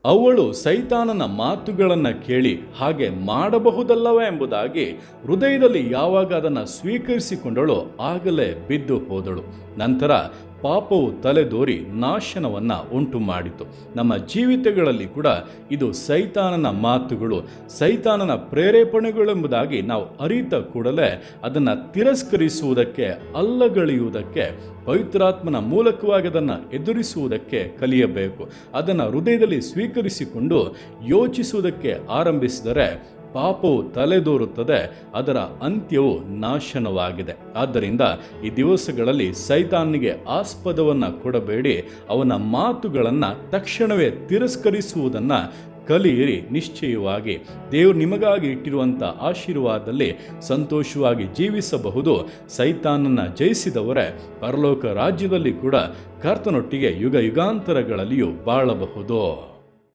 ಅವಳು ಸೈತಾನನ ಮಾತುಗಳನ್ನು ಕೇಳಿ ಹಾಗೆ ಮಾಡಬಹುದಲ್ಲವೇ ಎಂಬುದಾಗಿ ಹೃದಯದಲ್ಲಿ ಯಾವಾಗ ಅದನ್ನು ಸ್ವೀಕರಿಸಿಕೊಂಡಳು ಆಗಲೇ ಬಿದ್ದು ಹೋದಳು. ನಂತರ ಪಾಪವು ತಲೆದೋರಿ ನಾಶನವನ್ನು ಉಂಟು ಮಾಡಿತು. ನಮ್ಮ ಜೀವಿತಗಳಲ್ಲಿ ಕೂಡ ಇದು ಸೈತಾನನ ಮಾತುಗಳು, ಸೈತಾನನ ಪ್ರೇರೇಪಣೆಗಳೆಂಬುದಾಗಿ ನಾವು ಅರಿತ ಕೂಡಲೇ ಅದನ್ನು ತಿರಸ್ಕರಿಸುವುದಕ್ಕೆ, ಅಲ್ಲಗಳೆಯುವುದಕ್ಕೆ, ಪವಿತ್ರಾತ್ಮನ ಮೂಲಕವಾಗಿ ಅದನ್ನು ಎದುರಿಸುವುದಕ್ಕೆ ಕಲಿಯಬೇಕು. ಅದನ್ನು ಹೃದಯದಲ್ಲಿ ಸ್ವೀಕರಿಸಿಕೊಂಡು ಯೋಚಿಸುವುದಕ್ಕೆ ಆರಂಭಿಸಿದರೆ ಪಾಪವು ತಲೆದೋರುತ್ತದೆ, ಅದರ ಅಂತ್ಯವು ನಾಶನವಾಗಿದೆ. ಆದ್ದರಿಂದ ಈ ದಿವಸಗಳಲ್ಲಿ ಸೈತಾನಿಗೆ ಆಸ್ಪದವನ್ನು ಕೊಡಬೇಡಿ. ಅವನ ಮಾತುಗಳನ್ನು ತಕ್ಷಣವೇ ತಿರಸ್ಕರಿಸುವುದನ್ನು ಕಲಿಯಿರಿ. ನಿಶ್ಚಯವಾಗಿ ದೇವರು ನಿಮಗಾಗಿ ಇಟ್ಟಿರುವಂಥ ಆಶೀರ್ವಾದದಲ್ಲಿ ಸಂತೋಷವಾಗಿ ಜೀವಿಸಬಹುದು. ಸೈತಾನನ್ನು ಜಯಿಸಿದವರೇ ಪರಲೋಕ ರಾಜ್ಯದಲ್ಲಿ ಕೂಡ ಕರ್ತನೊಟ್ಟಿಗೆ ಯುಗ ಯುಗಾಂತರಗಳಲ್ಲಿಯೂ ಬಾಳಬಹುದು.